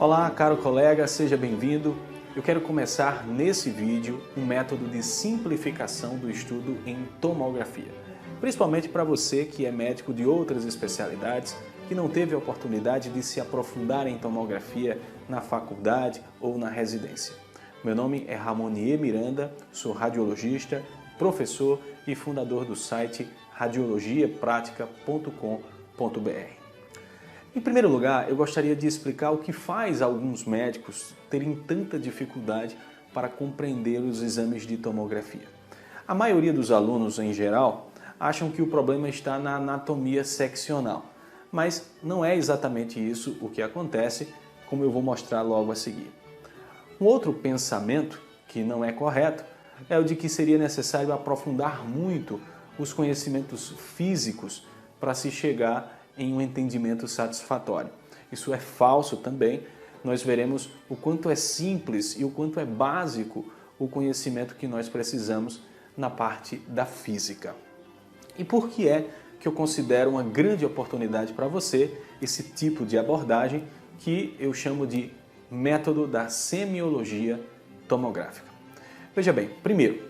Olá, caro colega, seja bem-vindo. Eu quero começar nesse vídeo um método de simplificação do estudo em tomografia, principalmente para você que é médico de outras especialidades, que não teve a oportunidade de se aprofundar em tomografia na faculdade ou na residência. Meu nome é Ramonier Miranda, sou radiologista, professor e fundador do site radiologiapratica.com.br. Em primeiro lugar, eu gostaria de explicar o que faz alguns médicos terem tanta dificuldade para compreender os exames de tomografia. A maioria dos alunos, em geral, acham que o problema está na anatomia seccional, mas não é exatamente isso o que acontece, como eu vou mostrar logo a seguir. Um outro pensamento, que não é correto, é o de que seria necessário aprofundar muito os conhecimentos físicos para se chegar em um entendimento satisfatório. Isso é falso também. Nós veremos o quanto é simples e o quanto é básico o conhecimento que nós precisamos na parte da física. E por que é que eu considero uma grande oportunidade para você esse tipo de abordagem que eu chamo de método da semiologia tomográfica? Veja bem, primeiro,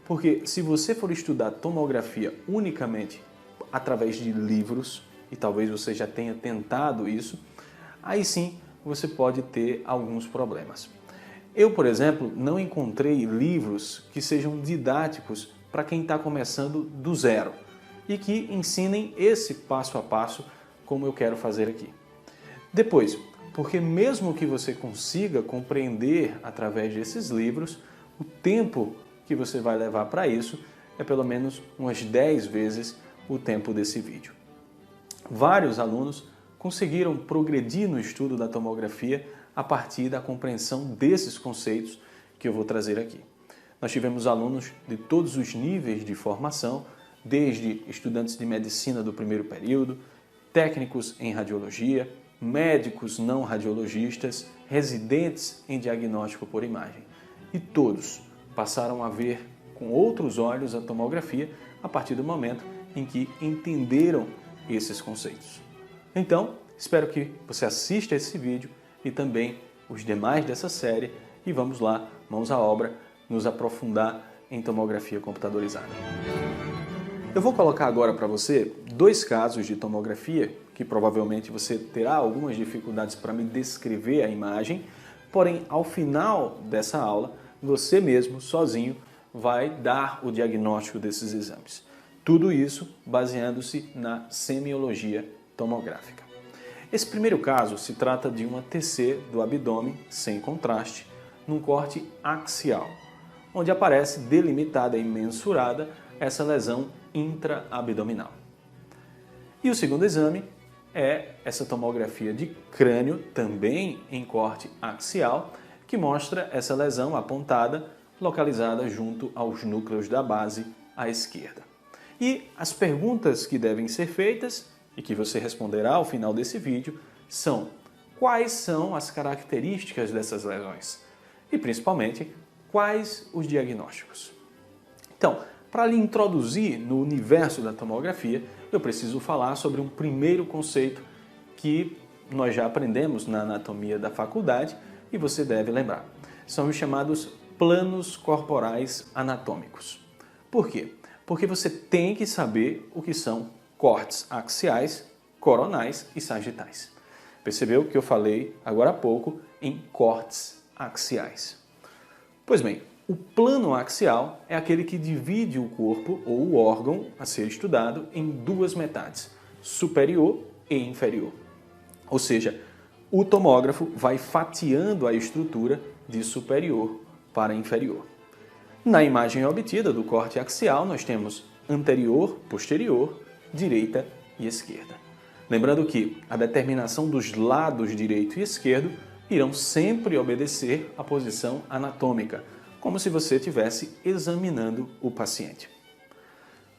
porque se você for estudar tomografia unicamente através de livros, e talvez você já tenha tentado isso, aí sim você pode ter alguns problemas. Eu, por exemplo, não encontrei livros que sejam didáticos para quem está começando do zero e que ensinem esse passo a passo como eu quero fazer aqui. Depois, porque mesmo que você consiga compreender através desses livros, o tempo que você vai levar para isso é pelo menos umas 10 vezes o tempo desse vídeo. Vários alunos conseguiram progredir no estudo da tomografia a partir da compreensão desses conceitos que eu vou trazer aqui. Nós tivemos alunos de todos os níveis de formação, desde estudantes de medicina do primeiro período, técnicos em radiologia, médicos não radiologistas, residentes em diagnóstico por imagem. E todos passaram a ver com outros olhos a tomografia a partir do momento em que entenderam esses conceitos. Então, espero que você assista esse vídeo e também os demais dessa série e vamos lá, mãos à obra, nos aprofundar em tomografia computadorizada. Eu vou colocar agora para você dois casos de tomografia que provavelmente você terá algumas dificuldades para me descrever a imagem, porém, ao final dessa aula, você mesmo, sozinho, vai dar o diagnóstico desses exames. Tudo isso baseando-se na semiologia tomográfica. Esse primeiro caso se trata de uma TC do abdômen sem contraste, num corte axial, onde aparece delimitada e mensurada essa lesão intraabdominal. E o segundo exame é essa tomografia de crânio, também em corte axial, que mostra essa lesão apontada, localizada junto aos núcleos da base à esquerda. E as perguntas que devem ser feitas e que você responderá ao final desse vídeo são: quais são as características dessas lesões? E principalmente, quais os diagnósticos? Então, para lhe introduzir no universo da tomografia, eu preciso falar sobre um primeiro conceito que nós já aprendemos na anatomia da faculdade e você deve lembrar. São os chamados planos corporais anatômicos. Por quê? Porque você tem que saber o que são cortes axiais, coronais e sagitais. Percebeu que eu falei agora há pouco em cortes axiais? Pois bem, o plano axial é aquele que divide o corpo ou o órgão a ser estudado em duas metades, superior e inferior. Ou seja, o tomógrafo vai fatiando a estrutura de superior para inferior. Na imagem obtida do corte axial, nós temos anterior, posterior, direita e esquerda. Lembrando que a determinação dos lados direito e esquerdo irão sempre obedecer à posição anatômica, como se você estivesse examinando o paciente.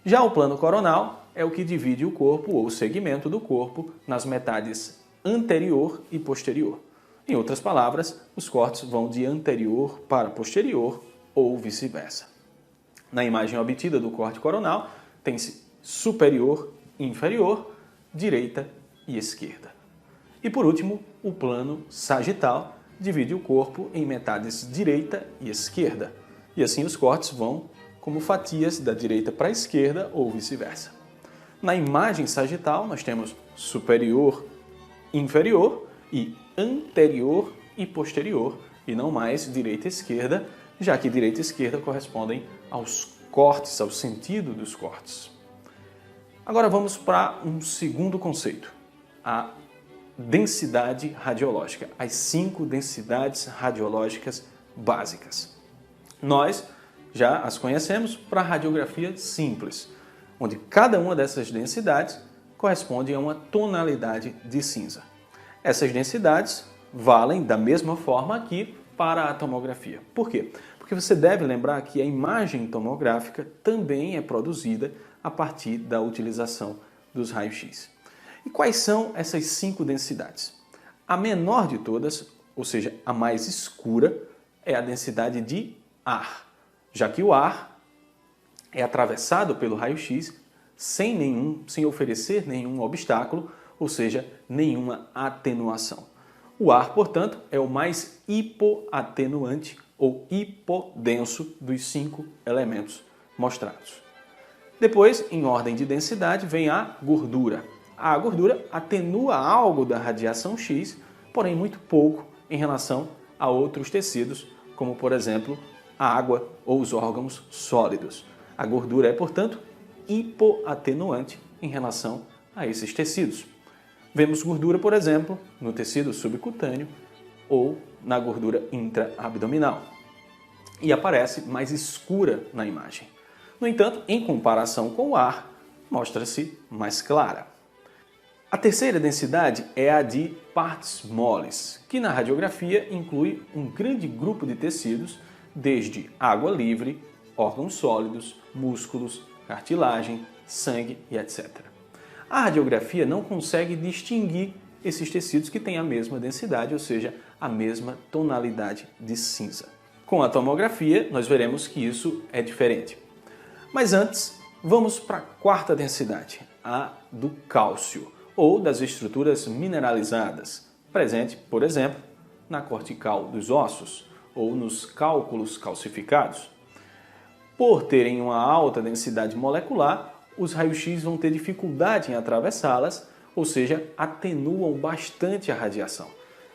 Já o plano coronal é o que divide o corpo ou segmento do corpo nas metades anterior e posterior. Em outras palavras, os cortes vão de anterior para posterior ou vice-versa. Na imagem obtida do corte coronal, tem-se superior e inferior, direita e esquerda. E por último, o plano sagital divide o corpo em metades direita e esquerda. E assim os cortes vão como fatias da direita para a esquerda ou vice-versa. Na imagem sagital, nós temos superior, inferior e anterior e posterior, e não mais direita e esquerda, já que direita e esquerda correspondem aos cortes, ao sentido dos cortes. Agora vamos para um segundo conceito, a densidade radiológica, as 5 densidades radiológicas básicas. Nós já as conhecemos para a radiografia simples, onde cada uma dessas densidades corresponde a uma tonalidade de cinza. Essas densidades valem da mesma forma aqui para a tomografia. Por quê? Porque você deve lembrar que a imagem tomográfica também é produzida a partir da utilização dos raios-x. E quais são essas 5 densidades? A menor de todas, ou seja, a mais escura, é a densidade de ar, já que o ar é atravessado pelo raio-x sem oferecer nenhum obstáculo, ou seja, nenhuma atenuação. O ar, portanto, é o mais hipoatenuante ou hipodenso dos 5 elementos mostrados. Depois, em ordem de densidade, vem a gordura. A gordura atenua algo da radiação X, porém muito pouco em relação a outros tecidos, como por exemplo a água ou os órgãos sólidos. A gordura é, portanto, hipoatenuante em relação a esses tecidos. Vemos gordura, por exemplo, no tecido subcutâneo ou na gordura intraabdominal. E aparece mais escura na imagem. No entanto, em comparação com o ar, mostra-se mais clara. A terceira densidade é a de partes moles, que na radiografia inclui um grande grupo de tecidos, desde água livre, órgãos sólidos, músculos, cartilagem, sangue e etc. A radiografia não consegue distinguir esses tecidos que têm a mesma densidade, ou seja, a mesma tonalidade de cinza. Com a tomografia, nós veremos que isso é diferente. Mas antes, vamos para a quarta densidade, a do cálcio, ou das estruturas mineralizadas, presente, por exemplo, na cortical dos ossos ou nos cálculos calcificados. Por terem uma alta densidade molecular, os raios-x vão ter dificuldade em atravessá-las, ou seja, atenuam bastante a radiação.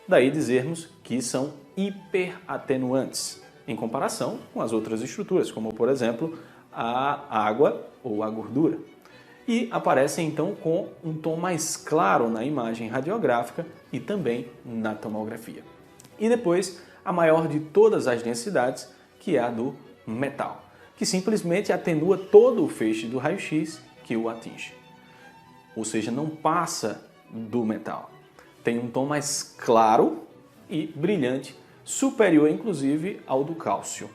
Daí dizermos que são hiperatenuantes, em comparação com as outras estruturas, como por exemplo a água ou a gordura. E aparecem então com um tom mais claro na imagem radiográfica e também na tomografia. E depois, a maior de todas as densidades, que é a do metal, que simplesmente atenua todo o feixe do raio-x que o atinge. Ou seja, não passa do metal. Tem um tom mais claro e brilhante, superior inclusive ao do cálcio.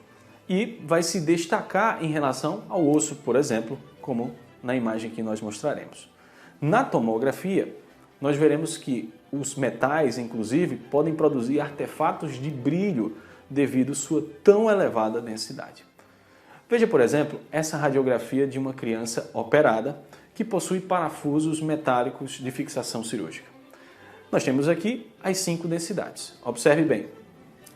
E vai se destacar em relação ao osso, por exemplo, como na imagem que nós mostraremos. Na tomografia, nós veremos que os metais, inclusive, podem produzir artefatos de brilho devido à sua tão elevada densidade. Veja, por exemplo, essa radiografia de uma criança operada que possui parafusos metálicos de fixação cirúrgica. Nós temos aqui as 5 densidades. Observe bem,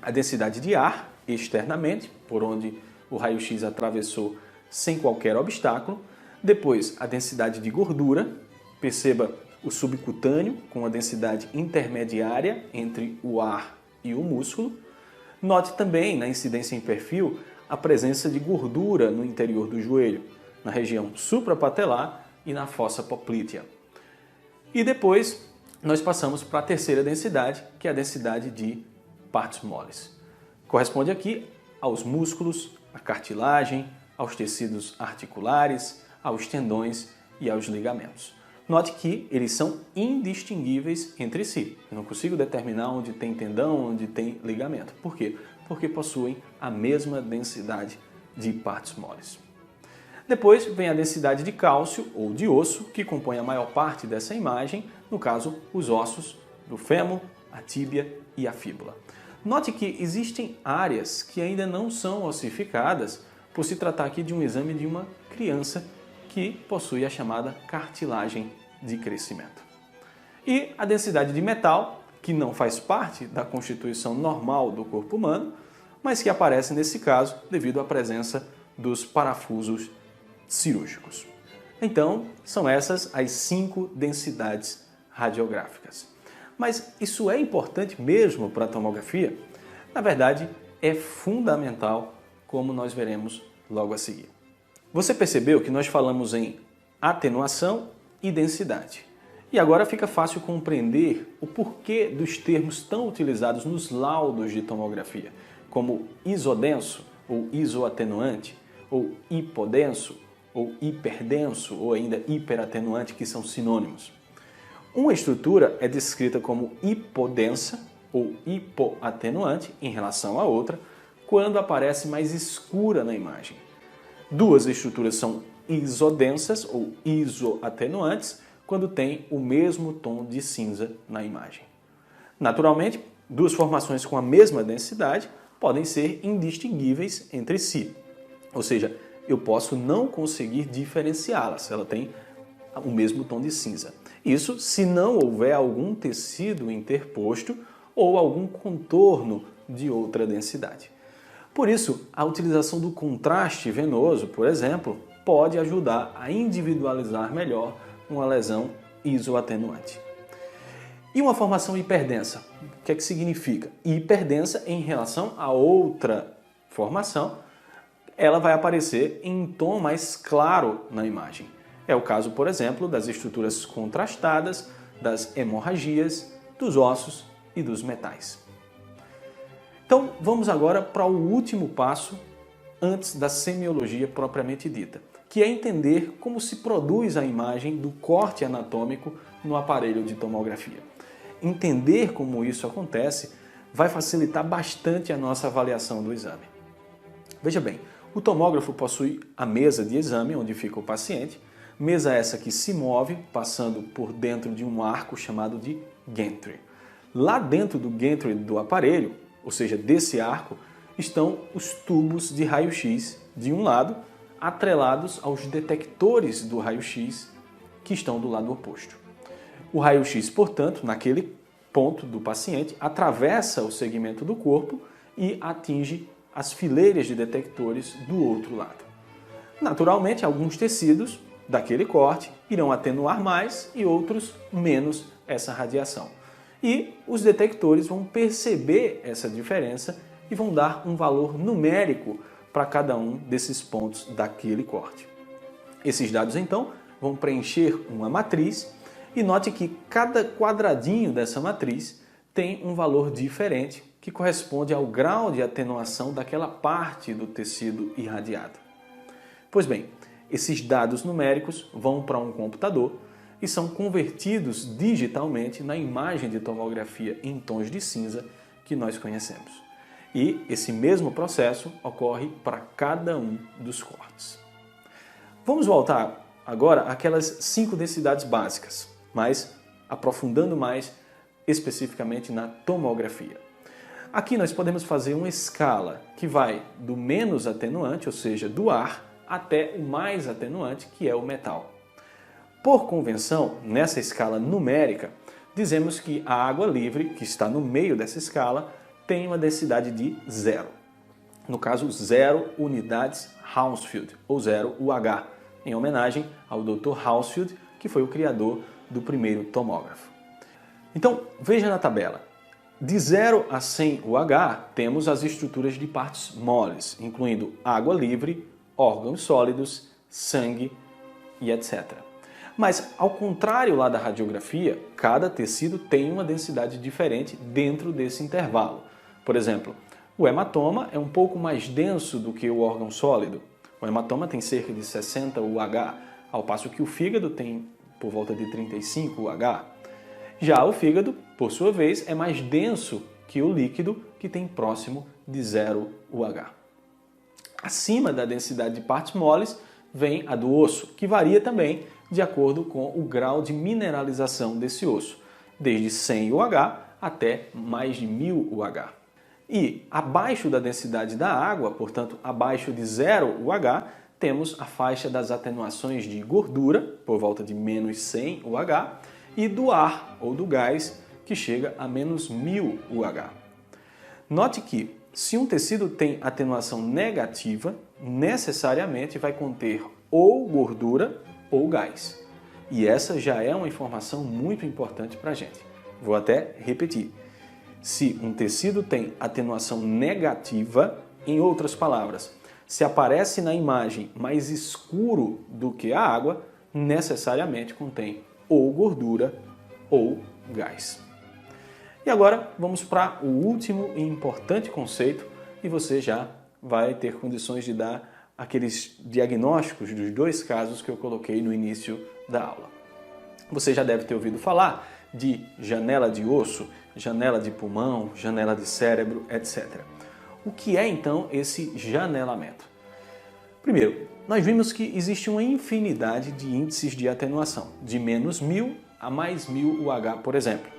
a densidade de ar externamente, por onde o raio-x atravessou sem qualquer obstáculo. Depois, a densidade de gordura, perceba o subcutâneo com a densidade intermediária entre o ar e o músculo. Note também na incidência em perfil a presença de gordura no interior do joelho, na região suprapatelar e na fossa poplítea. E depois nós passamos para a terceira densidade, que é a densidade de partes moles. Corresponde aqui aos músculos, à cartilagem, aos tecidos articulares, aos tendões e aos ligamentos. Note que eles são indistinguíveis entre si. Eu não consigo determinar onde tem tendão, onde tem ligamento. Por quê? Porque possuem a mesma densidade de partes moles. Depois vem a densidade de cálcio ou de osso, que compõe a maior parte dessa imagem, no caso, os ossos do fêmur, a tíbia e a fíbula. Note que existem áreas que ainda não são ossificadas, por se tratar aqui de um exame de uma criança que possui a chamada cartilagem de crescimento. E a densidade de metal, que não faz parte da constituição normal do corpo humano, mas que aparece nesse caso devido à presença dos parafusos cirúrgicos. Então, são essas as 5 densidades radiográficas. Mas isso é importante mesmo para a tomografia? Na verdade, é fundamental, como nós veremos logo a seguir. Você percebeu que nós falamos em atenuação e densidade. E agora fica fácil compreender o porquê dos termos tão utilizados nos laudos de tomografia, como isodenso ou isoatenuante, ou hipodenso ou hiperdenso, ou ainda hiperatenuante, que são sinônimos. Uma estrutura é descrita como hipodensa ou hipoatenuante em relação à outra, quando aparece mais escura na imagem. Duas estruturas são isodensas ou isoatenuantes quando têm o mesmo tom de cinza na imagem. Naturalmente, duas formações com a mesma densidade podem ser indistinguíveis entre si, ou seja, eu posso não conseguir diferenciá-las, ela tem o mesmo tom de cinza. Isso se não houver algum tecido interposto ou algum contorno de outra densidade. Por isso, a utilização do contraste venoso, por exemplo, pode ajudar a individualizar melhor uma lesão isoatenuante. E uma formação hiperdensa? O que é que significa? Hiperdensa em relação a outra formação, ela vai aparecer em tom mais claro na imagem. É o caso, por exemplo, das estruturas contrastadas, das hemorragias, dos ossos e dos metais. Então, vamos agora para o último passo antes da semiologia propriamente dita, que é entender como se produz a imagem do corte anatômico no aparelho de tomografia. Entender como isso acontece vai facilitar bastante a nossa avaliação do exame. Veja bem, o tomógrafo possui a mesa de exame onde fica o paciente, mesa essa que se move passando por dentro de um arco chamado de gantry. Lá dentro do gantry do aparelho, ou seja, desse arco, estão os tubos de raio-x de um lado, atrelados aos detectores do raio-x que estão do lado oposto. O raio-x, portanto, naquele ponto do paciente, atravessa o segmento do corpo e atinge as fileiras de detectores do outro lado. Naturalmente, alguns tecidos daquele corte irão atenuar mais e outros menos essa radiação. E os detectores vão perceber essa diferença e vão dar um valor numérico para cada um desses pontos daquele corte. Esses dados, então, vão preencher uma matriz e note que cada quadradinho dessa matriz tem um valor diferente que corresponde ao grau de atenuação daquela parte do tecido irradiado. Pois bem, esses dados numéricos vão para um computador e são convertidos digitalmente na imagem de tomografia em tons de cinza que nós conhecemos. E esse mesmo processo ocorre para cada um dos cortes. Vamos voltar agora àquelas 5 densidades básicas, mas aprofundando mais especificamente na tomografia. Aqui nós podemos fazer uma escala que vai do menos atenuante, ou seja, do ar, até o mais atenuante, que é o metal. Por convenção, nessa escala numérica, dizemos que a água livre, que está no meio dessa escala, tem uma densidade de 0. No caso, 0 unidades Hounsfield, ou 0 UH, em homenagem ao Dr. Hounsfield, que foi o criador do primeiro tomógrafo. Então, veja na tabela. De 0 a 100 UH, temos as estruturas de partes moles, incluindo água livre, órgãos sólidos, sangue e etc. Mas, ao contrário lá da radiografia, cada tecido tem uma densidade diferente dentro desse intervalo. Por exemplo, o hematoma é um pouco mais denso do que o órgão sólido. O hematoma tem cerca de 60 UH, ao passo que o fígado tem por volta de 35 UH. Já o fígado, por sua vez, é mais denso que o líquido, que tem próximo de 0 UH. Acima da densidade de partes moles vem a do osso, que varia também de acordo com o grau de mineralização desse osso, desde 100 UH até mais de 1000 UH. E abaixo da densidade da água, portanto abaixo de 0 UH, temos a faixa das atenuações de gordura, por volta de menos 100 UH, e do ar ou do gás, que chega a menos 1000 UH. Note que, se um tecido tem atenuação negativa, necessariamente vai conter ou gordura ou gás. E essa já é uma informação muito importante para a gente. Vou até repetir. Se um tecido tem atenuação negativa, em outras palavras, se aparece na imagem mais escuro do que a água, necessariamente contém ou gordura ou gás. E agora vamos para o último e importante conceito e você já vai ter condições de dar aqueles diagnósticos dos dois casos que eu coloquei no início da aula. Você já deve ter ouvido falar de janela de osso, janela de pulmão, janela de cérebro, etc. O que é então esse janelamento? Primeiro, nós vimos que existe uma infinidade de índices de atenuação, de menos 1000 a mais 1000 UH, por exemplo.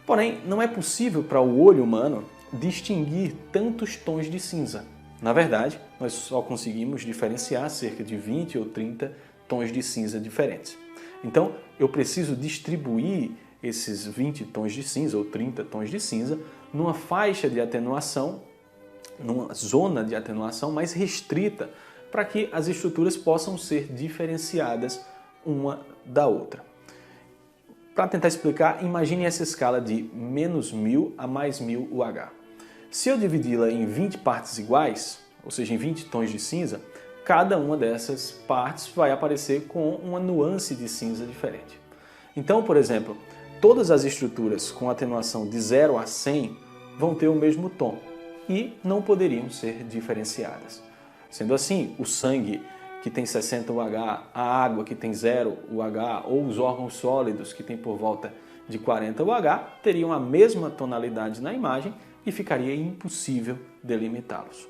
Porém, não é possível para o olho humano distinguir tantos tons de cinza. Na verdade, nós só conseguimos diferenciar cerca de 20 ou 30 tons de cinza diferentes. Então, eu preciso distribuir esses 20 tons de cinza ou 30 tons de cinza numa faixa de atenuação, numa zona de atenuação mais restrita, para que as estruturas possam ser diferenciadas uma da outra. Para tentar explicar, imagine essa escala de menos 1000 a mais 1000 UH. Se eu dividi-la em 20 partes iguais, ou seja, em 20 tons de cinza, cada uma dessas partes vai aparecer com uma nuance de cinza diferente. Então, por exemplo, todas as estruturas com atenuação de 0 a 100 vão ter o mesmo tom e não poderiam ser diferenciadas. Sendo assim, o sangue que tem 60 UH, a água que tem 0 UH ou os órgãos sólidos que tem por volta de 40 UH teriam a mesma tonalidade na imagem e ficaria impossível delimitá-los.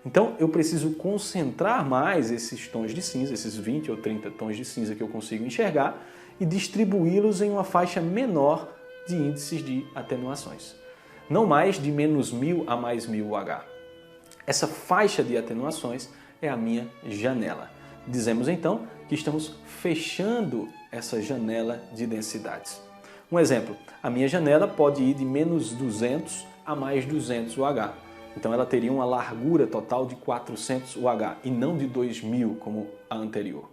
Então eu preciso concentrar mais esses tons de cinza, esses 20 ou 30 tons de cinza que eu consigo enxergar e distribuí-los em uma faixa menor de índices de atenuações. Não mais de menos 1000 a mais 1000 UH. Essa faixa de atenuações é a minha janela. Dizemos então que estamos fechando essa janela de densidades. Um exemplo, a minha janela pode ir de menos 200 a mais 200 UH. Então ela teria uma largura total de 400 UH e não de 2000 como a anterior.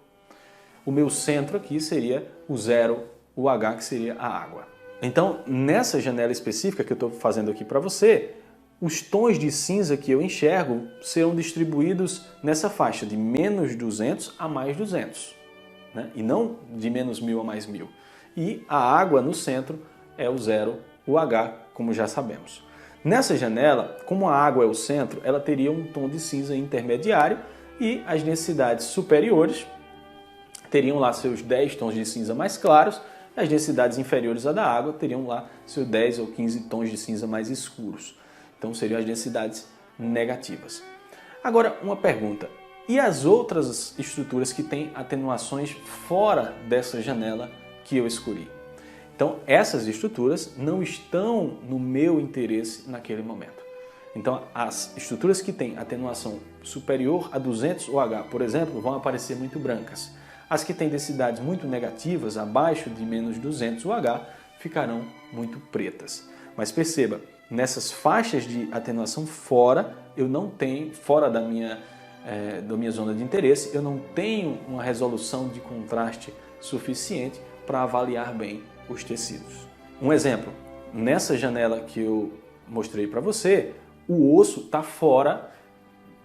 O meu centro aqui seria o 0 UH, que seria a água. Então, nessa janela específica que eu estou fazendo aqui para você, os tons de cinza que eu enxergo serão distribuídos nessa faixa de menos 200 a mais 200, né? E não de menos 1000 a mais 1000. E a água no centro é o 0 UH, como já sabemos. Nessa janela, como a água é o centro, ela teria um tom de cinza intermediário e as densidades superiores teriam lá seus 10 tons de cinza mais claros, as densidades inferiores à da água teriam lá seus 10 ou 15 tons de cinza mais escuros. Então seriam as densidades negativas. Agora, uma pergunta. E as outras estruturas que têm atenuações fora dessa janela que eu escolhi? Então, essas estruturas não estão no meu interesse naquele momento. Então, as estruturas que têm atenuação superior a 200 UH, por exemplo, vão aparecer muito brancas. As que têm densidades muito negativas, abaixo de menos 200 UH, ficarão muito pretas. Mas perceba, nessas faixas de atenuação fora, eu não tenho, fora da minha zona de interesse, eu não tenho uma resolução de contraste suficiente para avaliar bem os tecidos. Um exemplo, nessa janela que eu mostrei para você, o osso está fora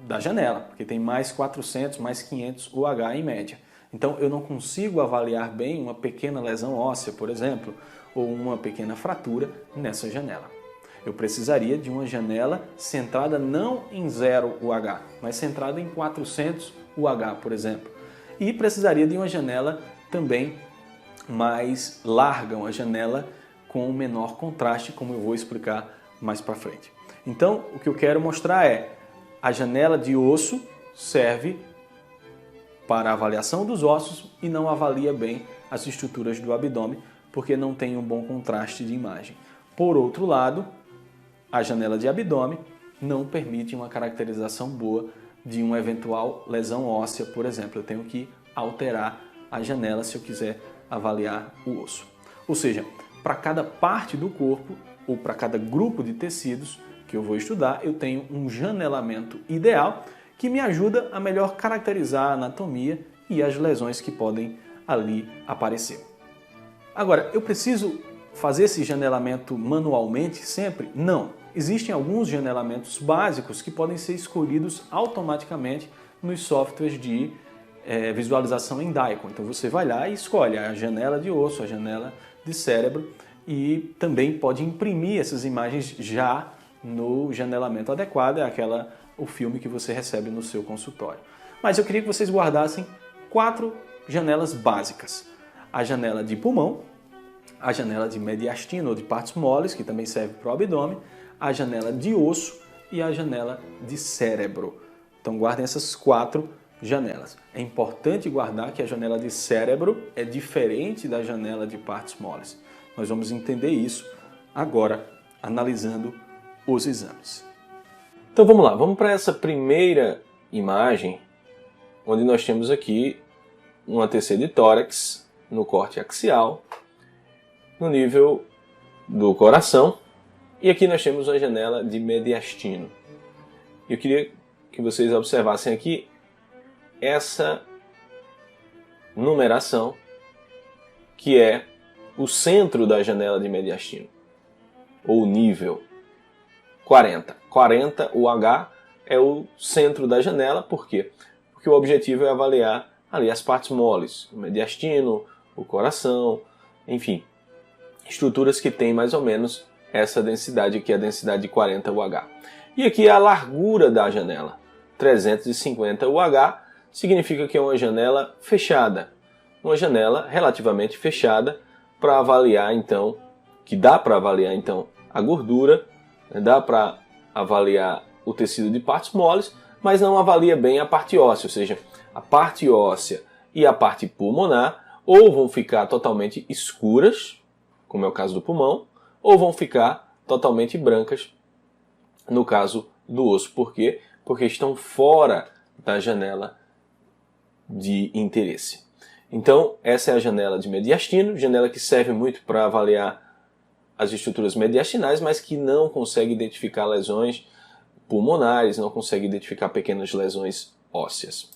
da janela, porque tem mais 400, mais 500 UH em média. Então eu não consigo avaliar bem uma pequena lesão óssea, por exemplo, ou uma pequena fratura nessa janela. Eu precisaria de uma janela centrada não em 0 UH, mas centrada em 400 UH, por exemplo. E precisaria de uma janela também mais larga, uma janela com menor contraste, como eu vou explicar mais para frente. Então, o que eu quero mostrar é a janela de osso serve para a avaliação dos ossos e não avalia bem as estruturas do abdômen, porque não tem um bom contraste de imagem. Por outro lado, a janela de abdômen não permite uma caracterização boa de uma eventual lesão óssea, por exemplo. Eu tenho que alterar a janela se eu quiser avaliar o osso. Ou seja, para cada parte do corpo ou para cada grupo de tecidos que eu vou estudar, eu tenho um janelamento ideal que me ajuda a melhor caracterizar a anatomia e as lesões que podem ali aparecer. Agora, eu preciso fazer esse janelamento manualmente sempre? Não. Existem alguns janelamentos básicos que podem ser escolhidos automaticamente nos softwares de visualização em Daikon. Então você vai lá e escolhe a janela de osso, a janela de cérebro e também pode imprimir essas imagens já no janelamento adequado, o filme que você recebe no seu consultório. Mas eu queria que vocês guardassem 4 janelas básicas. A janela de pulmão, a janela de mediastino ou de partes moles, que também serve para o abdômen, a janela de osso e a janela de cérebro. Então guardem essas 4 janelas. É importante guardar que a janela de cérebro é diferente da janela de partes moles. Nós vamos entender isso agora, analisando os exames. Então vamos lá, vamos para essa primeira imagem, onde nós temos aqui um ATC de tórax no corte axial, no nível do coração, e aqui nós temos uma janela de mediastino. Eu queria que vocês observassem aqui essa numeração, que é o centro da janela de mediastino, ou nível 40. 40, o H é o centro da janela, por quê? Porque o objetivo é avaliar ali as partes moles, o mediastino, o coração, enfim, estruturas que têm mais ou menos essa densidade, que é a densidade de 40 UH. E aqui a largura da janela, 350 UH, significa que é uma janela fechada, uma janela relativamente fechada para avaliar então, que dá para avaliar então a gordura, dá para avaliar o tecido de partes moles, mas não avalia bem a parte óssea, ou seja, a parte óssea e a parte pulmonar ou vão ficar totalmente escuras, como é o caso do pulmão, ou vão ficar totalmente brancas, no caso do osso. Por quê? Porque estão fora da janela de interesse. Então, essa é a janela de mediastino, janela que serve muito para avaliar as estruturas mediastinais, mas que não consegue identificar lesões pulmonares, não consegue identificar pequenas lesões ósseas.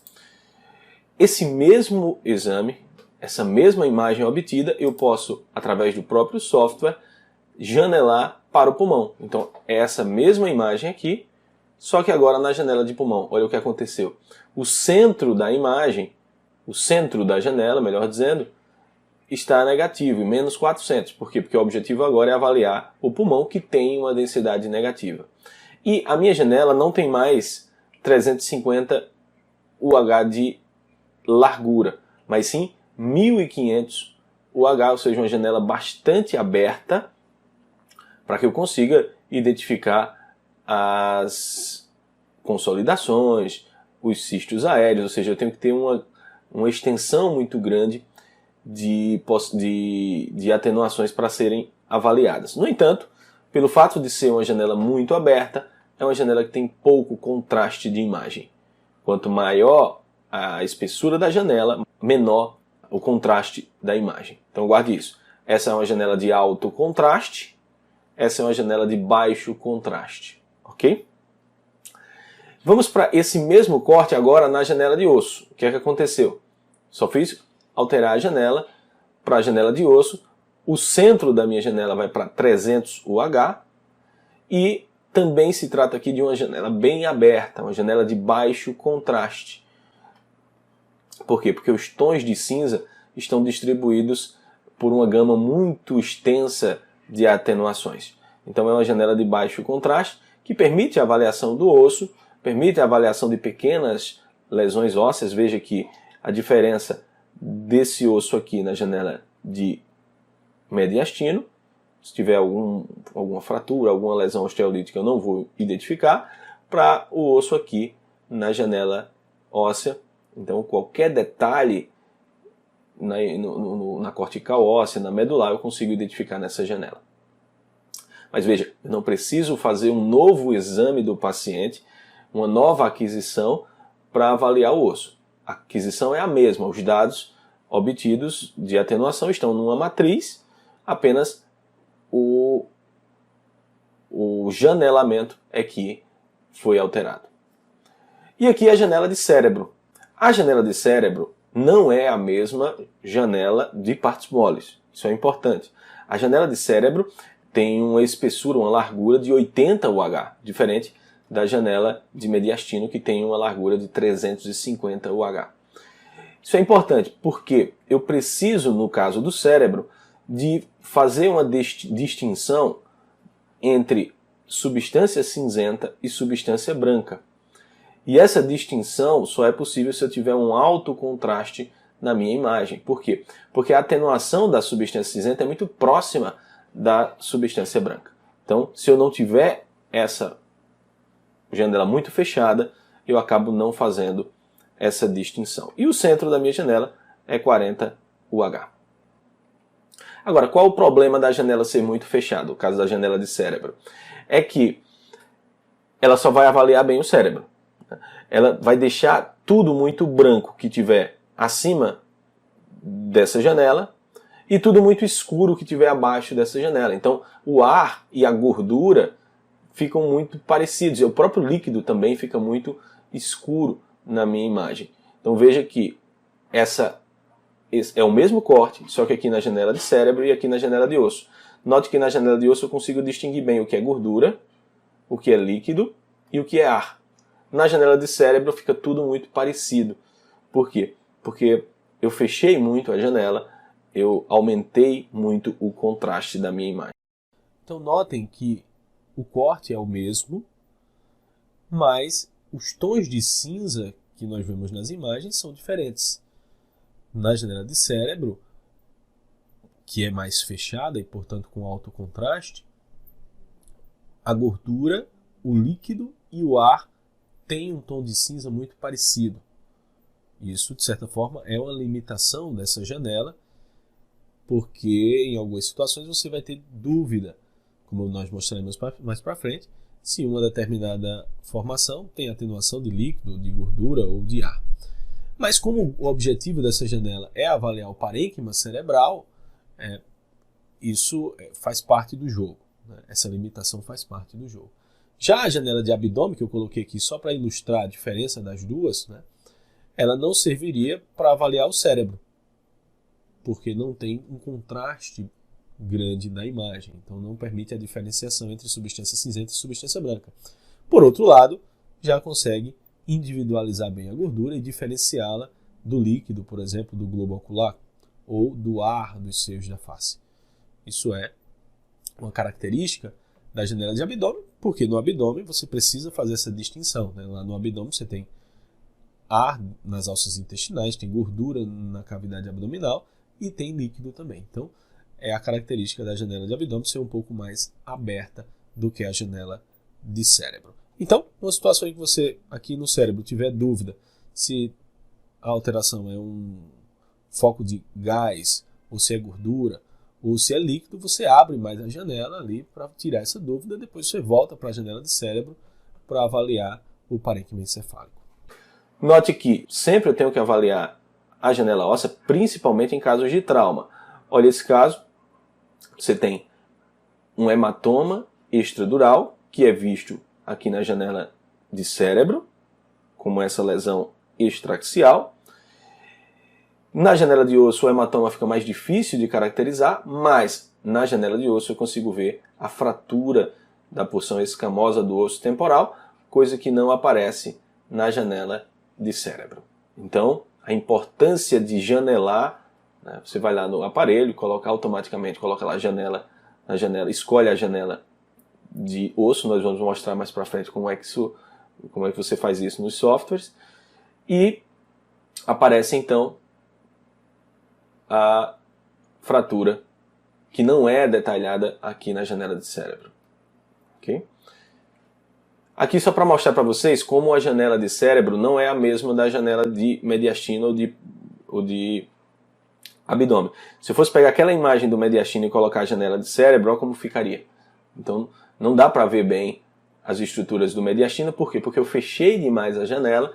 Esse mesmo exame, essa mesma imagem obtida, eu posso, através do próprio software, janelar para o pulmão. Então, é essa mesma imagem aqui, só que agora na janela de pulmão. Olha o que aconteceu. O centro da imagem, o centro da janela, melhor dizendo, está negativo, em menos 400. Por quê? Porque o objetivo agora é avaliar o pulmão, que tem uma densidade negativa. E a minha janela não tem mais 350 UH de largura, mas sim 1500 UH, ou seja, uma janela bastante aberta, para que eu consiga identificar as consolidações, os cistos aéreos, ou seja, eu tenho que ter uma extensão muito grande de atenuações para serem avaliadas. No entanto, pelo fato de ser uma janela muito aberta, é uma janela que tem pouco contraste de imagem. Quanto maior a espessura da janela, menor o contraste da imagem. Então guarde isso. Essa é uma janela de alto contraste, essa é uma janela de baixo contraste. Ok? Vamos para esse mesmo corte agora na janela de osso. O que é que aconteceu? Só fiz alterar a janela para a janela de osso. O centro da minha janela vai para 300 UH e também se trata aqui de uma janela bem aberta, uma janela de baixo contraste. Por quê? Porque os tons de cinza estão distribuídos por uma gama muito extensa de atenuações. Então é uma janela de baixo contraste que permite a avaliação do osso, permite a avaliação de pequenas lesões ósseas. Veja que a diferença desse osso aqui na janela de mediastino, se tiver alguma fratura, alguma lesão osteolítica, eu não vou identificar, para o osso aqui na janela óssea. Então qualquer detalhe na cortical óssea, na medular, eu consigo identificar nessa janela. Mas veja, eu não preciso fazer um novo exame do paciente, uma nova aquisição para avaliar o osso. A aquisição é a mesma, os dados obtidos de atenuação estão numa matriz, apenas o janelamento é que foi alterado. E aqui a janela de cérebro. A janela de cérebro não é a mesma janela de partes moles. Isso é importante. A janela de cérebro tem uma espessura, uma largura de 80 UH, diferente da janela de mediastino, que tem uma largura de 350 UH. Isso é importante porque eu preciso, no caso do cérebro, de fazer uma distinção entre substância cinzenta e substância branca. E essa distinção só é possível se eu tiver um alto contraste na minha imagem. Por quê? Porque a atenuação da substância cinzenta é muito próxima da substância branca. Então, se eu não tiver essa janela muito fechada, eu acabo não fazendo essa distinção. E o centro da minha janela é 40 UH. Agora, qual o problema da janela ser muito fechada, o caso da janela de cérebro? É que ela só vai avaliar bem o cérebro. Ela vai deixar tudo muito branco que tiver acima dessa janela e tudo muito escuro que tiver abaixo dessa janela. Então, o ar e a gordura ficam muito parecidos. E o próprio líquido também fica muito escuro na minha imagem. Então, veja que esse é o mesmo corte, só que aqui na janela de cérebro e aqui na janela de osso. Note que na janela de osso eu consigo distinguir bem o que é gordura, o que é líquido e o que é ar. Na janela de cérebro fica tudo muito parecido. Por quê? Porque eu fechei muito a janela, eu aumentei muito o contraste da minha imagem. Então notem que o corte é o mesmo, mas os tons de cinza que nós vemos nas imagens são diferentes. Na janela de cérebro, que é mais fechada e, portanto, com alto contraste, a gordura, o líquido e o ar têm um tom de cinza muito parecido. Isso, de certa forma, é uma limitação dessa janela, porque em algumas situações você vai ter dúvida, como nós mostraremos mais para frente, se uma determinada formação tem atenuação de líquido, de gordura ou de ar. Mas como o objetivo dessa janela é avaliar o parênquima cerebral, isso faz parte do jogo, né? Essa limitação faz parte do jogo. Já a janela de abdômen, que eu coloquei aqui só para ilustrar a diferença das duas, né? Ela não serviria para avaliar o cérebro, porque não tem um contraste grande na imagem, então não permite a diferenciação entre substância cinzenta e substância branca. Por outro lado, já consegue individualizar bem a gordura e diferenciá-la do líquido, por exemplo, do globo ocular ou do ar dos seios da face. Isso é uma característica da janela de abdômen, porque no abdômen você precisa fazer essa distinção, né? Lá no abdômen você tem ar nas alças intestinais, tem gordura na cavidade abdominal e tem líquido também. Então, é a característica da janela de abdômen ser um pouco mais aberta do que a janela de cérebro. Então, uma situação em que você, aqui no cérebro, tiver dúvida se a alteração é um foco de gás, ou se é gordura, ou se é líquido, você abre mais a janela ali para tirar essa dúvida, depois você volta para a janela de cérebro para avaliar o parênquima encefálico. Note que sempre eu tenho que avaliar a janela óssea, principalmente em casos de trauma. Olha esse caso, você tem um hematoma extradural, que é visto aqui na janela de cérebro, como essa lesão extraaxial. Na janela de osso o hematoma fica mais difícil de caracterizar, mas na janela de osso eu consigo ver a fratura da porção escamosa do osso temporal, coisa que não aparece na janela de cérebro. Então, a importância de janelar, né, você vai lá no aparelho, coloca lá a janela na janela, escolhe a janela de osso, nós vamos mostrar mais para frente como é que você faz isso nos softwares, e aparece então a fratura que não é detalhada aqui na janela de cérebro. Okay? Aqui só para mostrar para vocês como a janela de cérebro não é a mesma da janela de mediastino ou de abdômen. Se eu fosse pegar aquela imagem do mediastino e colocar a janela de cérebro, olha como ficaria. Então não dá para ver bem as estruturas do mediastino. Por quê? Porque eu fechei demais a janela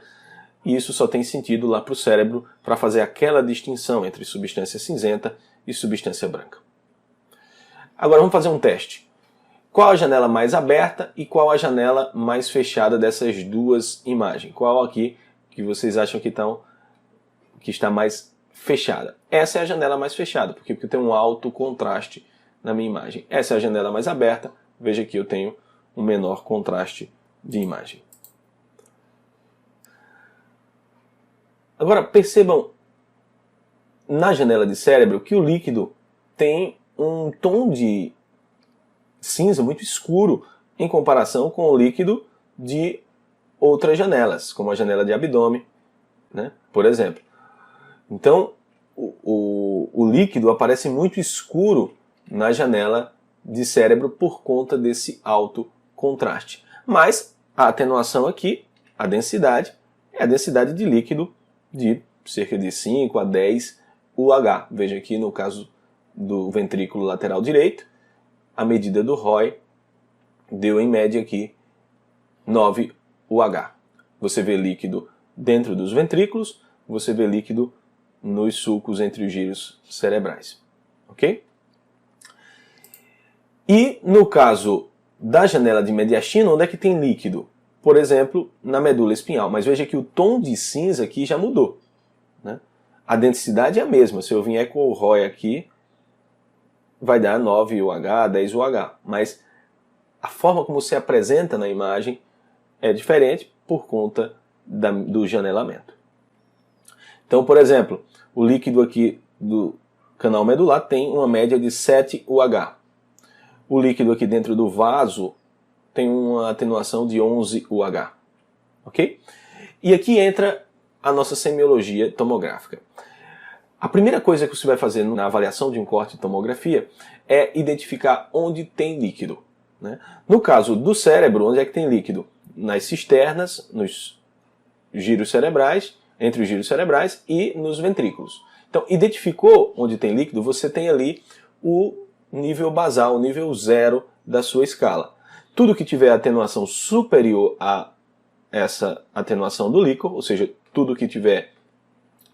e isso só tem sentido lá para o cérebro para fazer aquela distinção entre substância cinzenta e substância branca. Agora vamos fazer um teste. Qual a janela mais aberta e qual a janela mais fechada dessas duas imagens? Qual aqui que vocês acham que está mais fechada? Essa é a janela mais fechada, porque eu tenho um alto contraste na minha imagem. Essa é a janela mais aberta. Veja que eu tenho um menor contraste de imagem. Agora percebam na janela de cérebro que o líquido tem um tom de cinza muito escuro em comparação com o líquido de outras janelas, como a janela de abdômen, né, por exemplo. Então, o líquido aparece muito escuro na janela de cérebro por conta desse alto contraste. Mas a atenuação aqui, a densidade, é a densidade de líquido de cerca de 5 a 10 UH. Veja aqui no caso do ventrículo lateral direito, a medida do ROI deu em média aqui 9 UH. Você vê líquido dentro dos ventrículos, você vê líquido nos sulcos entre os giros cerebrais. Ok? E no caso da janela de mediastino, onde é que tem líquido? Por exemplo, na medula espinhal. Mas veja que o tom de cinza aqui já mudou, né? A densidade é a mesma. Se eu vier com o ROI aqui, vai dar 9 UH, 10 UH. Mas a forma como se apresenta na imagem é diferente por conta do janelamento. Então, por exemplo, o líquido aqui do canal medular tem uma média de 7 UH. O líquido aqui dentro do vaso tem uma atenuação de 11 UH. Ok? E aqui entra a nossa semiologia tomográfica. A primeira coisa que você vai fazer na avaliação de um corte de tomografia é identificar onde tem líquido, né? No caso do cérebro, onde é que tem líquido? Nas cisternas, nos giros cerebrais, entre os giros cerebrais e nos ventrículos. Então, identificou onde tem líquido, você tem ali o nível basal, o nível 0 da sua escala. Tudo que tiver atenuação superior a essa atenuação do líquor, ou seja, tudo que tiver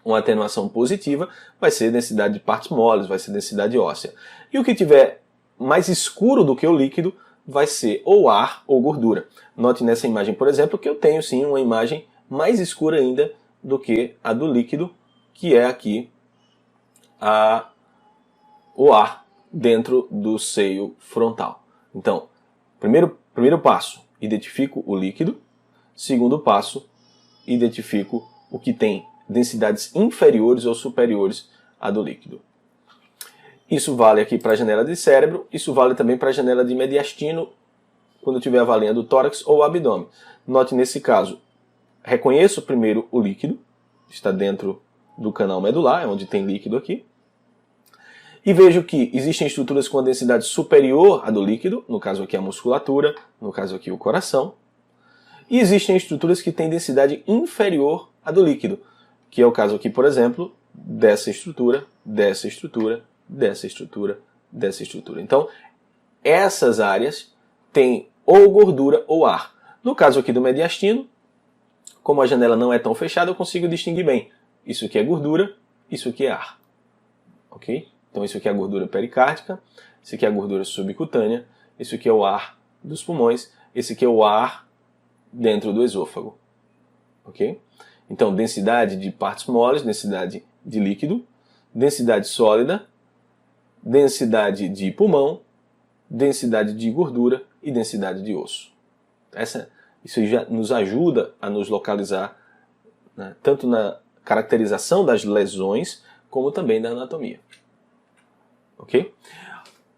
uma atenuação positiva, vai ser densidade de partes moles, vai ser densidade óssea. E o que tiver mais escuro do que o líquido, vai ser ou ar ou gordura. Note nessa imagem, por exemplo, que eu tenho sim uma imagem mais escura ainda do que a do líquido, que é aqui o ar dentro do seio frontal. Então, primeiro passo, identifico o líquido. Segundo passo, identifico o que tem densidades inferiores ou superiores à do líquido. Isso vale aqui para a janela de cérebro, isso vale também para a janela de mediastino, quando eu estiver avaliando o tórax ou o abdômen. Note nesse caso, reconheço primeiro o líquido, está dentro do canal medular, é onde tem líquido aqui. E vejo que existem estruturas com a densidade superior à do líquido, no caso aqui a musculatura, no caso aqui o coração. E existem estruturas que têm densidade inferior à do líquido, que é o caso aqui, por exemplo, dessa estrutura, dessa estrutura, dessa estrutura, dessa estrutura. Então, essas áreas têm ou gordura ou ar. No caso aqui do mediastino, como a janela não é tão fechada, eu consigo distinguir bem. Isso aqui é gordura, isso aqui é ar. Ok? Então isso aqui é a gordura pericárdica, isso aqui é a gordura subcutânea, isso aqui é o ar dos pulmões, esse aqui é o ar dentro do esôfago. Ok? Então densidade de partes moles, densidade de líquido, densidade sólida, densidade de pulmão, densidade de gordura e densidade de osso. Isso já nos ajuda a nos localizar, né, tanto na caracterização das lesões, como também da anatomia. Ok?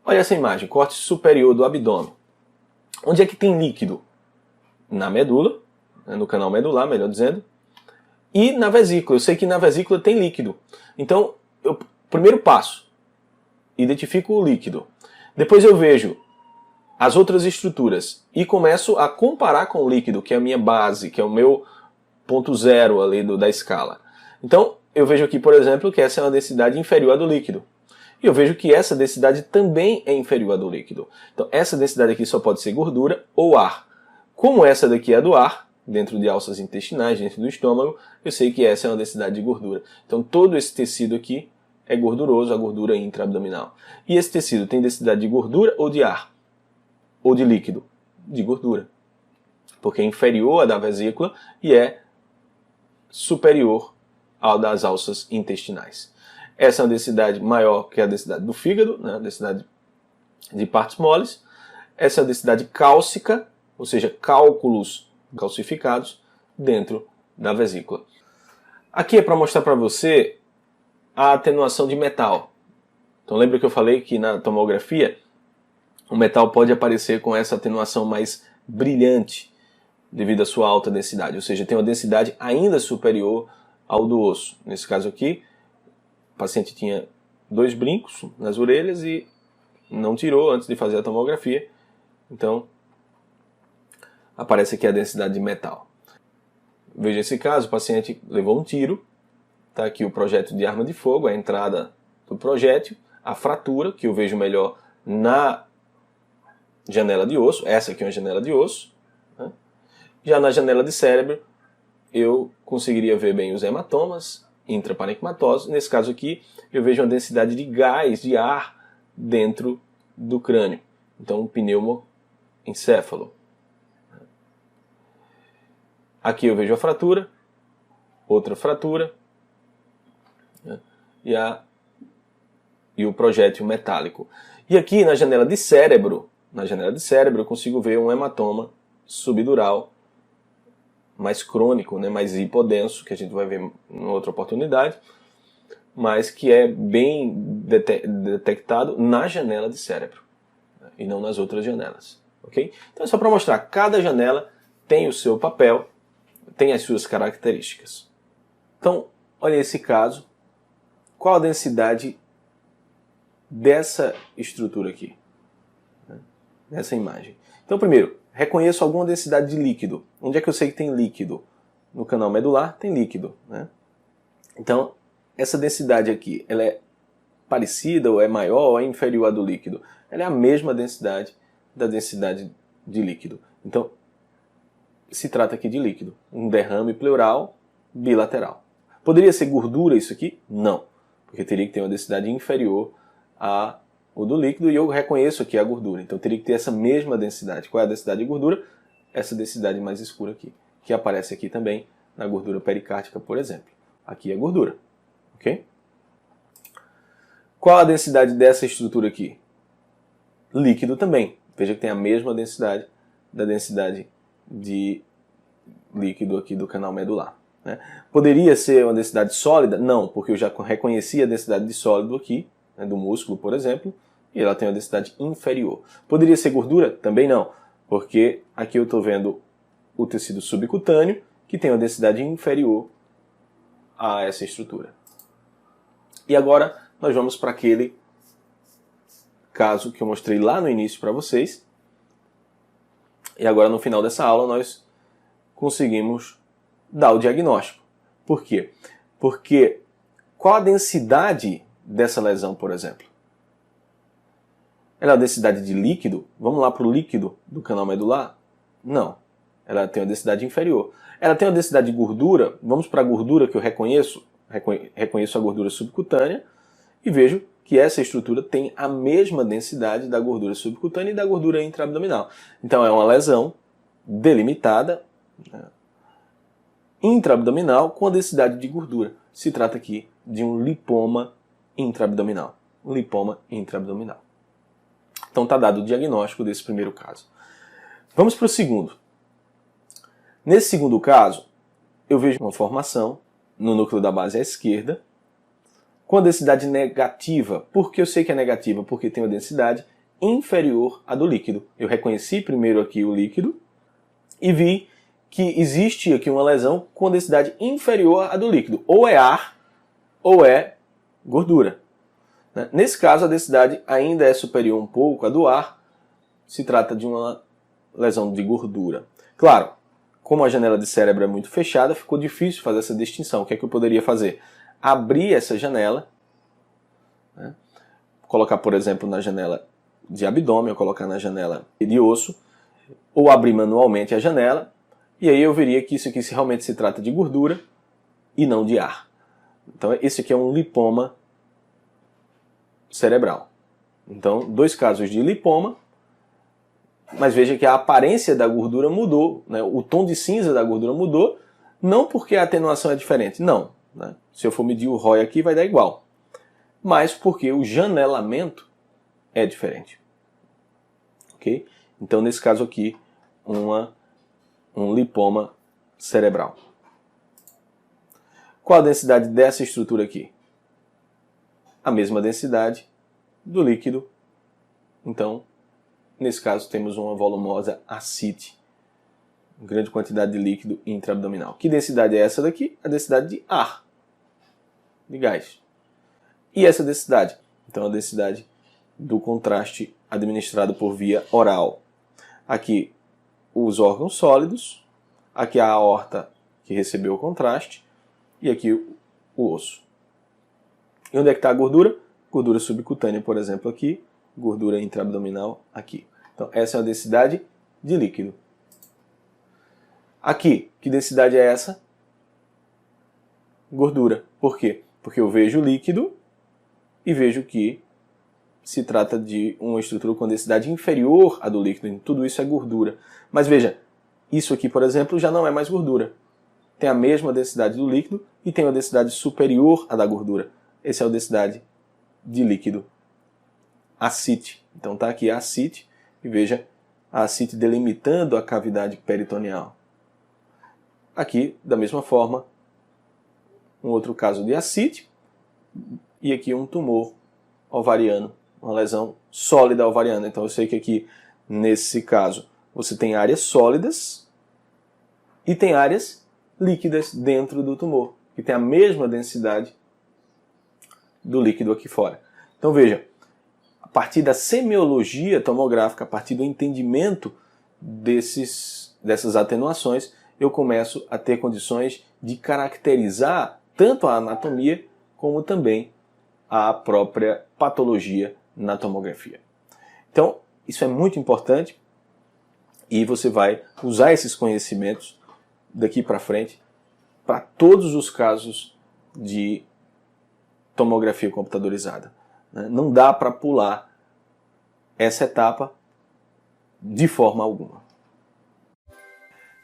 Olha essa imagem, corte superior do abdômen. Onde é que tem líquido? Na medula, né, no canal medular, melhor dizendo, e na vesícula. Eu sei que na vesícula tem líquido. Então, primeiro passo, identifico o líquido. Depois eu vejo as outras estruturas e começo a comparar com o líquido, que é a minha base, que é o meu ponto zero ali da escala. Então, eu vejo aqui, por exemplo, que essa é uma densidade inferior à do líquido. E eu vejo que essa densidade também é inferior à do líquido. Então, essa densidade aqui só pode ser gordura ou ar. Como essa daqui é do ar, dentro de alças intestinais, dentro do estômago, eu sei que essa é uma densidade de gordura. Então, todo esse tecido aqui é gorduroso, a gordura intraabdominal. E esse tecido tem densidade de gordura ou de ar? Ou de líquido? De gordura. Porque é inferior à da vesícula e é superior ao das alças intestinais. Essa é uma densidade maior que a densidade do fígado, né? A densidade de partes moles. Essa é a densidade cálcica, ou seja, cálculos calcificados dentro da vesícula. Aqui é para mostrar para você a atenuação de metal. Então lembra que eu falei que na tomografia o metal pode aparecer com essa atenuação mais brilhante devido à sua alta densidade, ou seja, tem uma densidade ainda superior ao do osso. Nesse caso aqui, o paciente tinha 2 brincos nas orelhas e não tirou antes de fazer a tomografia, então aparece aqui a densidade de metal. Veja esse caso, o paciente levou um tiro, está aqui o projétil de arma de fogo, a entrada do projétil, a fratura, que eu vejo melhor na janela de osso, essa aqui é uma janela de osso, né? Já na janela de cérebro, eu conseguiria ver bem os hematomas, intraparenquimatosos. Nesse caso aqui, eu vejo uma densidade de gás, de ar, dentro do crânio. Então, um pneumoencéfalo. Aqui eu vejo a fratura, outra fratura, né? E o projétil metálico. E aqui na janela de cérebro, eu consigo ver um hematoma subdural mais crônico, né, mais hipodenso, que a gente vai ver em outra oportunidade, mas que é bem detectado na janela de cérebro, né, e não nas outras janelas. Okay? Então é só para mostrar, cada janela tem o seu papel, tem as suas características. Então, olha esse caso. Qual a densidade dessa estrutura aqui? Nessa imagem. Então, primeiro, reconheço alguma densidade de líquido. Onde é que eu sei que tem líquido? No canal medular tem líquido, né? Então, essa densidade aqui, ela é parecida, ou é maior, ou é inferior à do líquido? Ela é a mesma densidade da densidade de líquido. Então, se trata aqui de líquido. Um derrame pleural bilateral. Poderia ser gordura isso aqui? Não. Porque teria que ter uma densidade inferior a o do líquido, e eu reconheço aqui a gordura. Então teria que ter essa mesma densidade. Qual é a densidade de gordura? Essa densidade mais escura aqui, que aparece aqui também na gordura pericárdica, por exemplo. Aqui é gordura. Ok? Qual a densidade dessa estrutura aqui? Líquido também. Veja que tem a mesma densidade da densidade de líquido aqui do canal medular. Né? Poderia ser uma densidade sólida? Não, porque eu já reconheci a densidade de sólido aqui, né, do músculo, por exemplo, e ela tem uma densidade inferior. Poderia ser gordura? Também não, porque aqui eu estou vendo o tecido subcutâneo, que tem uma densidade inferior a essa estrutura. E agora nós vamos para aquele caso que eu mostrei lá no início para vocês. E agora no final dessa aula nós conseguimos dar o diagnóstico. Por quê? Porque qual a densidade dessa lesão, por exemplo? Ela é a densidade de líquido? Vamos lá para o líquido do canal medular? Não. Ela tem uma densidade inferior. Ela tem uma densidade de gordura? Vamos para a gordura que eu reconheço. Reconheço a gordura subcutânea e vejo que essa estrutura tem a mesma densidade da gordura subcutânea e da gordura intraabdominal. Então é uma lesão delimitada, né, intraabdominal com a densidade de gordura. Se trata aqui de um lipoma intraabdominal. Um lipoma intraabdominal. Então está dado o diagnóstico desse primeiro caso. Vamos para o segundo. Nesse segundo caso, eu vejo uma formação no núcleo da base à esquerda, com a densidade negativa. Por que eu sei que é negativa? Porque tem uma densidade inferior à do líquido. Eu reconheci primeiro aqui o líquido e vi que existe aqui uma lesão com densidade inferior à do líquido. Ou é ar, ou é gordura. Nesse caso, a densidade ainda é superior um pouco à do ar. Se trata de uma lesão de gordura. Claro, como a janela de cérebro é muito fechada, ficou difícil fazer essa distinção. O que é que eu poderia fazer? Abrir essa janela, né? Colocar, por exemplo, na janela de abdômen, ou colocar na janela de osso, ou abrir manualmente a janela, e aí eu veria que isso aqui realmente se trata de gordura e não de ar. Então esse aqui é um lipoma cerebral. Então, 2 casos de lipoma, mas veja que a aparência da gordura mudou, né? O tom de cinza da gordura mudou, não porque a atenuação é diferente, não. Né? Se eu for medir o ROI aqui, vai dar igual. Mas porque o janelamento é diferente. Ok? Então, nesse caso aqui, um lipoma cerebral. Qual a densidade dessa estrutura aqui? A mesma densidade do líquido. Então, nesse caso, temos uma volumosa ascite. Grande quantidade de líquido intraabdominal. Que densidade é essa daqui? A densidade de ar, de gás. E essa densidade? Então, a densidade do contraste administrado por via oral. Aqui, os órgãos sólidos. Aqui a aorta que recebeu o contraste. E aqui o osso. E onde é que está a gordura? Gordura subcutânea, por exemplo, aqui. Gordura intraabdominal aqui. Então, essa é a densidade de líquido. Aqui, que densidade é essa? Gordura. Por quê? Porque eu vejo o líquido e vejo que se trata de uma estrutura com densidade inferior à do líquido. Tudo isso é gordura. Mas veja, isso aqui, por exemplo, já não é mais gordura. Tem a mesma densidade do líquido e tem uma densidade superior à da gordura. Essa é a densidade de líquido. Ascite. Então está aqui a ascite e veja a ascite delimitando a cavidade peritoneal. Aqui, da mesma forma, um outro caso de ascite e aqui um tumor ovariano, uma lesão sólida ovariana. Então eu sei que aqui, nesse caso, você tem áreas sólidas e tem áreas líquidas dentro do tumor, que tem a mesma densidade do líquido aqui fora. Então veja, a partir da semiologia tomográfica, a partir do entendimento dessas atenuações, eu começo a ter condições de caracterizar tanto a anatomia como também a própria patologia na tomografia. Então, isso é muito importante e você vai usar esses conhecimentos daqui para frente para todos os casos de tomografia computadorizada. Não dá para pular essa etapa de forma alguma.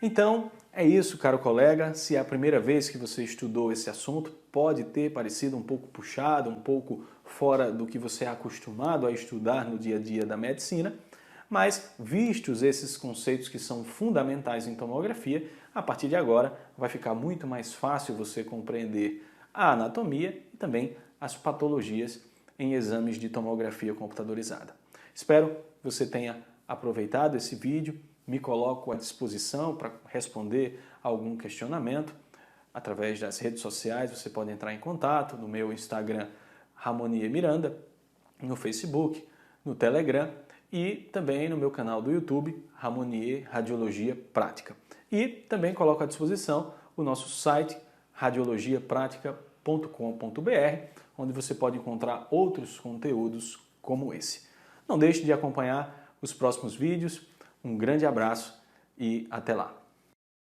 Então, é isso, caro colega. Se é a primeira vez que você estudou esse assunto, pode ter parecido um pouco puxado, um pouco fora do que você é acostumado a estudar no dia a dia da medicina, mas vistos esses conceitos que são fundamentais em tomografia, a partir de agora vai ficar muito mais fácil você compreender a anatomia e também as patologias em exames de tomografia computadorizada. Espero que você tenha aproveitado esse vídeo. Me coloco à disposição para responder algum questionamento através das redes sociais. Você pode entrar em contato no meu Instagram, Ramonier Miranda, no Facebook, no Telegram e também no meu canal do YouTube, Ramonier Radiologia Prática. E também coloco à disposição o nosso site, radiologiapratica.com.br, onde você pode encontrar outros conteúdos como esse. Não deixe de acompanhar os próximos vídeos. Um grande abraço e até lá!